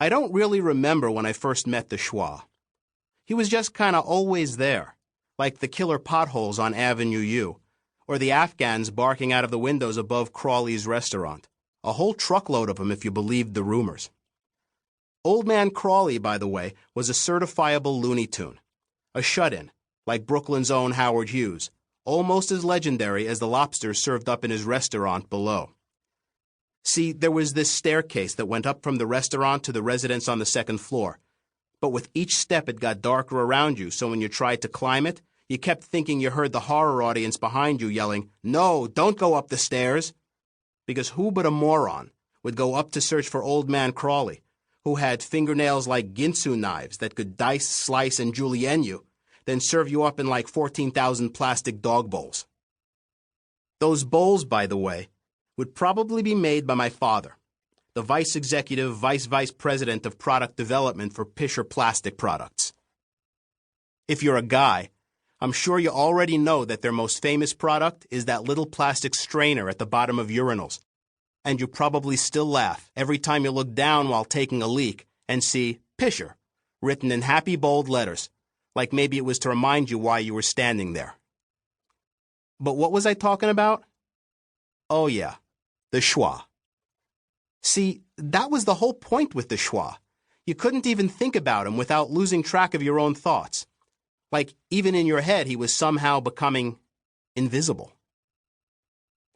I don't really remember when I first met the Schwa. He was just kind of always there, like the killer potholes on Avenue U, or the Afghans barking out of the windows above Crawley's restaurant. A whole truckload of them if you believed the rumors. Old Man Crawley, by the way, was a certifiable Looney Tune. A shut-in, like Brooklyn's own Howard Hughes, almost as legendary as the lobsters served up in his restaurant below. See, there was this staircase that went up from the restaurant to the residence on the second floor. But with each step it got darker around you, so when you tried to climb it, you kept thinking you heard the horror audience behind you yelling, "No, don't go up the stairs!" Because who but a moron would go up to search for Old Man Crawley, who had fingernails like Ginsu knives that could dice, slice, and julienne you, then serve you up in like 14,000 plastic dog bowls. Those bowls, by the way, would probably be made by my father, the vice executive vice president of product development for Pisher Plastic Products. If you're a guy, I'm sure you already know that their most famous product is that little plastic strainer at the bottom of urinals, and you probably still laugh every time you look down while taking a leak and see Pisher written in happy bold letters, like maybe it was to remind you why you were standing there. But what was I talking about? Oh yeah, the Schwa. See, that was the whole point with the Schwa. You couldn't even think about him without losing track of your own thoughts. Like, even in your head, he was somehow becoming invisible.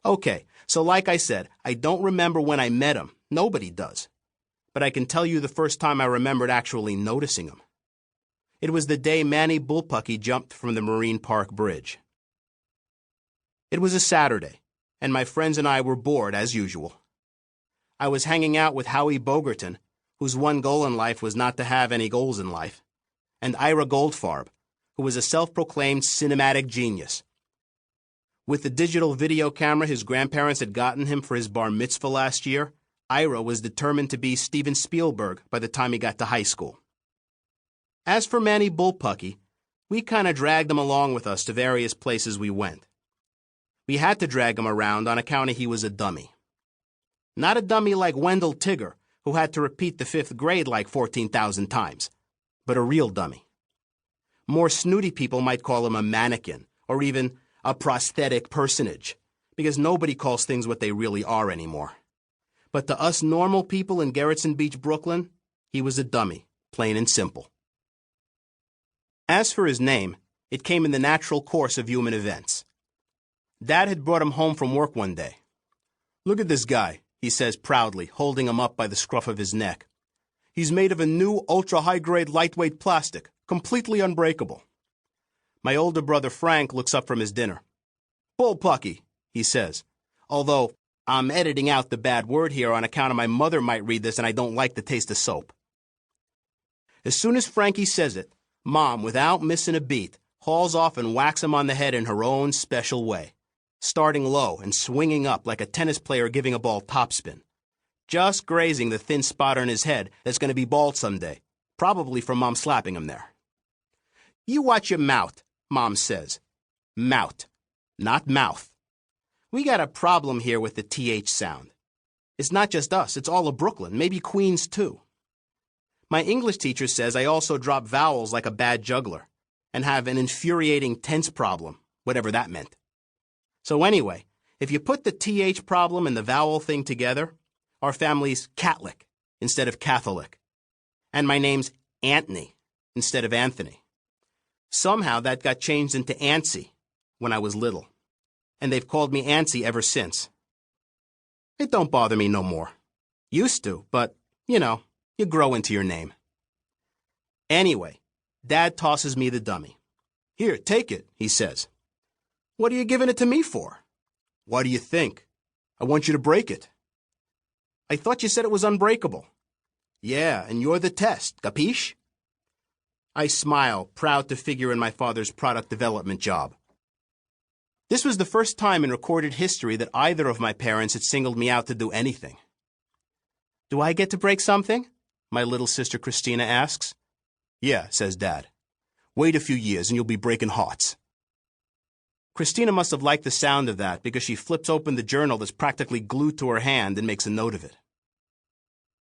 Okay, so like I said, I don't remember when I met him. Nobody does. But I can tell you the first time I remembered actually noticing him. It was the day Manny Bullpucky jumped from the Marine Park Bridge. It was a Saturday, and my friends and I were bored as usual. I was hanging out with Howie Bogerton, whose one goal in life was not to have any goals in life, and Ira Goldfarb, who was a self-proclaimed cinematic genius. With the digital video camera his grandparents had gotten him for his bar mitzvah last year, Ira was determined to be Steven Spielberg by the time he got to high school. As for Manny Bullpucky, we kind of dragged him along with us to various places we went. We had to drag him around on account of he was a dummy. Not a dummy like Wendell Tigger, who had to repeat the 5th grade like 14,000 times, but a real dummy. More snooty people might call him a mannequin, or even a prosthetic personage, because nobody calls things what they really are anymore. But to us normal people in Gerritsen Beach, Brooklyn, he was a dummy, plain and simple. As for his name, it came in the natural course of human events. Dad had brought him home from work one day. "Look at this guy," he says proudly, holding him up by the scruff of his neck. "He's made of a new ultra-high-grade lightweight plastic, completely unbreakable." My older brother Frank looks up from his dinner. "Bullpucky," he says, although I'm editing out the bad word here on account of my mother might read this and I don't like the taste of soap. As soon as Frankie says it, Mom, without missing a beat, hauls off and whacks him on the head in her own special way, starting low and swinging up like a tennis player giving a ball topspin, just grazing the thin spot on his head that's going to be bald someday, probably from Mom slapping him there. "You watch your mouth," Mom says. Mout, not mouth. We got a problem here with the TH sound. It's not just us, it's all of Brooklyn, maybe Queens too. My English teacher says I also drop vowels like a bad juggler and have an infuriating tense problem, whatever that meant. So anyway, if you put the TH problem and the vowel thing together, our family's Catholic instead of Catholic. And my name's Anthony instead of Anthony. Somehow that got changed into Antsy when I was little, and they've called me Antsy ever since. It don't bother me no more. Used to, but, you know, you grow into your name. Anyway, Dad tosses me the dummy. "Here, take it," he says. "What are you giving it to me for?" "Why do you think? I want you to break it." "I thought you said it was unbreakable." "Yeah, and you're the test, capiche?" I smile, proud to figure in my father's product development job. This was the first time in recorded history that either of my parents had singled me out to do anything. "Do I get to break something?" my little sister Christina asks. "Yeah," says Dad. "Wait a few years and you'll be breaking hearts." Christina must have liked the sound of that because she flips open the journal that's practically glued to her hand and makes a note of it.